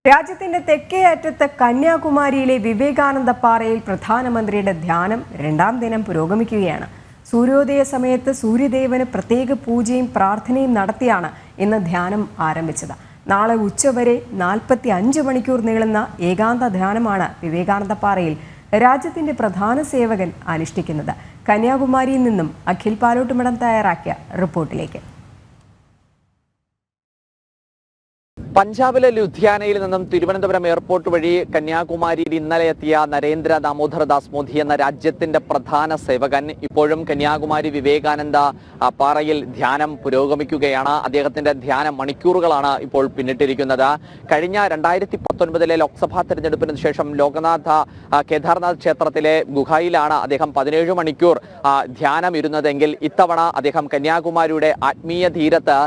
രാജ്യത്തിന്റെ തെക്കേ അറ്റത്ത് കന്യാകുമാരിയിലെ വിവേകാനന്ദ പാറയിൽ പ്രധാനമന്ത്രിയുടെ ധ്യാനം രണ്ടാം ദിനം പുരോഗമിക്കുകയാണ്. സൂര്യോദയ സമയത്ത് സൂര്യദേവന് പ്രത്യേക പൂജയും പ്രാർത്ഥനയും നടത്തിയാണ് ഇന്ന് ധ്യാനം ആരംഭിച്ചത്. നാളെ ഉച്ചവരെ 45 മണിക്കൂർ നീളുന്ന ഏകാന്ത ധ്യാനമാണ് വിവേകാനന്ദ പാറയിൽ രാജ്യത്തിന്റെ പ്രധാന സേവകൻ അനുഷ്ഠിക്കുന്നത്. കന്യാകുമാരിയിൽ നിന്നും അഖിൽ പാലോട്ടുമടം തയ്യാറാക്കിയ റിപ്പോർട്ടിലേക്ക്. പഞ്ചാബിലെ ലുധിയാനയിൽ നിന്നും തിരുവനന്തപുരം എയർപോർട്ട് വഴി കന്യാകുമാരിയിൽ ഇന്നലെ എത്തിയ നരേന്ദ്ര ദാമോദർദാസ് മോദി എന്ന രാജ്യത്തിന്റെ പ്രധാന സേവകൻ ഇപ്പോഴും കന്യാകുമാരി വിവേകാനന്ദ പാറയിൽ ധ്യാനം പുരോഗമിക്കുകയാണ്. അദ്ദേഹത്തിന്റെ ധ്യാനം മണിക്കൂറുകളാണ് ഇപ്പോൾ പിന്നിട്ടിരിക്കുന്നത്. കഴിഞ്ഞ 2019 ലോക്സഭാ തെരഞ്ഞെടുപ്പിന് ശേഷം ലോകനാഥ കേദാർനാഥ് ക്ഷേത്രത്തിലെ ഗുഹയിലാണ് അദ്ദേഹം 17 മണിക്കൂർ ധ്യാനം ഇരുന്നതെങ്കിൽ ഇത്തവണ അദ്ദേഹം കന്യാകുമാരിയുടെ ആത്മീയ തീരത്ത്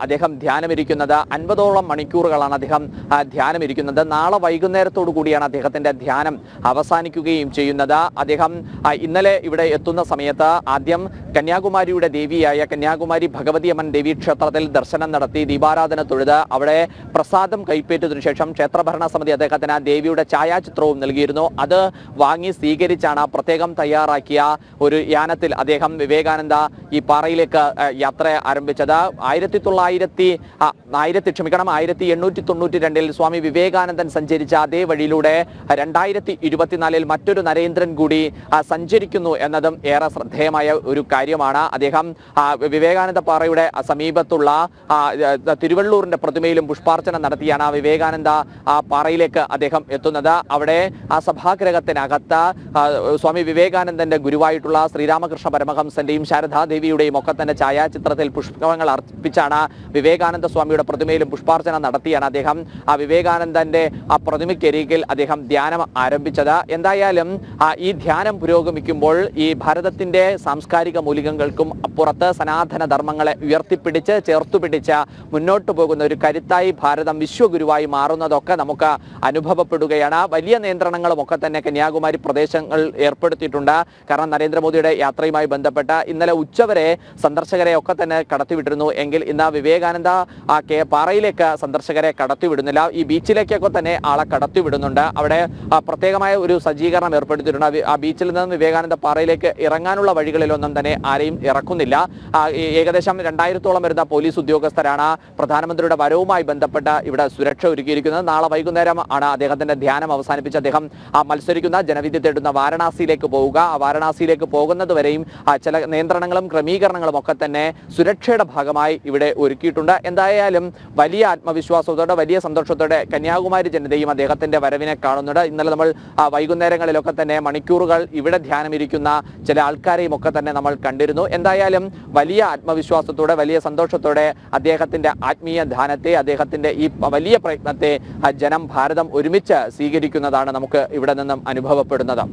അദ്ദേഹം ധ്യാനമിരിക്കുന്നത് 50ഓളം മണിക്കൂറുകളാണ് അദ്ദേഹം ധ്യാനം ഇരിക്കുന്നത്. നാളെ വൈകുന്നേരത്തോടു കൂടിയാണ് അദ്ദേഹത്തിന്റെ ധ്യാനം അവസാനിക്കുകയും ചെയ്യുന്നത്. അദ്ദേഹം ഇന്നലെ ഇവിടെ എത്തുന്ന സമയത്ത് ആദ്യം കന്യാകുമാരിയുടെ ദേവിയായ കന്യാകുമാരി ഭഗവതി അമ്മൻ ദേവി ക്ഷേത്രത്തിൽ ദർശനം നടത്തി ദീപാരാധന തൊഴുത് അവിടെ പ്രസാദം കൈപ്പറ്റിയതിനു ശേഷം ക്ഷേത്രഭരണ സമിതി അദ്ദേഹത്തിന് ദേവിയുടെ ഛായാചിത്രവും നൽകിയിരുന്നു. അത് വാങ്ങി സ്വീകരിച്ചാണ് പ്രത്യേകം തയ്യാറാക്കിയ ഒരു യാനത്തിൽ അദ്ദേഹം വിവേകാനന്ദ ഈ പാറയിലേക്ക് യാത്ര ആരംഭിച്ചത്. 1892 സ്വാമി വിവേകാനന്ദൻ സഞ്ചരിച്ച അതേ വഴിയിലൂടെ 2024 മറ്റൊരു നരേന്ദ്രൻ കൂടി സഞ്ചരിക്കുന്നു എന്നതും ഏറെ ശ്രദ്ധേയമായ ഒരു കാര്യമാണ്. അദ്ദേഹം വിവേകാനന്ദ പാറയുടെ സമീപത്തുള്ള തിരുവള്ളൂരിന്റെ പ്രതിമയിലും പുഷ്പാർച്ചന നടത്തിയാണ് വിവേകാനന്ദ പാറയിലേക്ക് അദ്ദേഹം എത്തുന്നത്. അവിടെ ആ സഭാഗ്രഹത്തിനകത്ത് സ്വാമി വിവേകാനന്ദന്റെ ഗുരുവായിട്ടുള്ള ശ്രീരാമകൃഷ്ണ പരമഹംസന്റെയും ശാരദാദേവിയുടെയും ഒക്കെ തന്നെ ഛായാചിത്രത്തിൽ പുഷ്പങ്ങൾ അർപ്പിച്ചാണ് വിവേകാനന്ദ സ്വാമിയുടെ പ്രതിമയിലും പുഷ്പാർച്ചന നടത്തിയാണ് അദ്ദേഹം ആ വിവേകാനന്ദന്റെ ആ പ്രതിമയ്ക്കരികിൽ അദ്ദേഹം ധ്യാനം ആരംഭിച്ചത്. എന്തായാലും ഈ ധ്യാനം പുരോഗമിക്കുമ്പോൾ ഈ ഭാരതത്തിന്റെ സാംസ്കാരിക മൂല്യങ്ങൾക്കും അപ്പുറത്ത് സനാതന ധർമ്മങ്ങളെ ഉയർത്തിപ്പിടിച്ച് ചേർത്തുപിടിച്ച് മുന്നോട്ട് പോകുന്ന ഒരു കരുത്തായി ഭാരതം വിശ്വഗുരുവായി മാറുന്നതൊക്കെ നമുക്ക് അനുഭവപ്പെടുകയാണ്. വലിയ നിയന്ത്രണങ്ങളും ഒക്കെ തന്നെ കന്യാകുമാരി പ്രദേശങ്ങൾ ഏർപ്പെടുത്തിയിട്ടുണ്ട്. കാരണം നരേന്ദ്രമോദിയുടെ യാത്രയുമായി ബന്ധപ്പെട്ട് ഇന്നലെ ഉച്ചവരെ സന്ദർശകരെ ഒക്കെ തന്നെ കടത്തിവിട്ടിരുന്നു എങ്കിൽ ഇന്ന് വിവേകാനന്ദ പാറയിലേക്ക് സന്ദർശകരെ കടത്തിവിടുന്നില്ല. ഈ ബീച്ചിലേക്കൊക്കെ തന്നെ ആളെ കടത്തിവിടുന്നുണ്ട്. അവിടെ പ്രത്യേകമായ ഒരു സജ്ജീകരണം ഏർപ്പെടുത്തിയിട്ടുണ്ട്. ആ ബീച്ചിൽ നിന്ന് വിവേകാനന്ദ പാറയിലേക്ക് ഇറങ്ങാനുള്ള വഴികളിലൊന്നും തന്നെ ആരെയും ഇറക്കുന്നില്ല. ഏകദേശം 2000ഓളം വരുന്ന പോലീസ് ഉദ്യോഗസ്ഥരാണ് പ്രധാനമന്ത്രിയുടെ വരവുമായി ബന്ധപ്പെട്ട് ഇവിടെ സുരക്ഷ ഒരുക്കിയിരിക്കുന്നത്. നാളെ വൈകുന്നേരം ആണ് അദ്ദേഹത്തിന്റെ ധ്യാനം അവസാനിപ്പിച്ച് അദ്ദേഹം മത്സരിക്കുന്ന ജനവിധി തേടുന്ന വാരണാസിയിലേക്ക് പോവുക. ആ വാരണാസിയിലേക്ക് പോകുന്നത് വരെയും ചില നിയന്ത്രണങ്ങളും ക്രമീകരണങ്ങളും ഒക്കെ തന്നെ സുരക്ഷയുടെ ഭാഗമായി ഇവിടെ ഒരുക്കിയിട്ടുണ്ട്. എന്തായാലും വലിയ ആത്മവിശ്വാസത്തോടെ വലിയ സന്തോഷത്തോടെ കന്യാകുമാരി ജനതയും അദ്ദേഹത്തിന്റെ വരവിനെ കാണുന്നുണ്ട്. ഇന്നലെ നമ്മൾ വൈകുന്നേരങ്ങളിലൊക്കെ തന്നെ മണിക്കൂറുകൾ ഇവിടെ ധ്യാനമിരിക്കുന്ന ചില ആൾക്കാരെയും ഒക്കെ തന്നെ നമ്മൾ കണ്ടിരുന്നു. എന്തായാലും വലിയ ആത്മവിശ്വാസത്തോടെ വലിയ സന്തോഷത്തോടെ അദ്ദേഹത്തിന്റെ ആത്മീയ ധ്യാനത്തെ അദ്ദേഹത്തിന്റെ ഈ വലിയ പ്രയത്നത്തെ ഭാരതം ഒരുമിച്ച് സ്വീകരിക്കുന്നതാണ് നമുക്ക് ഇവിടെ നിന്നും അനുഭവപ്പെടുന്നത്.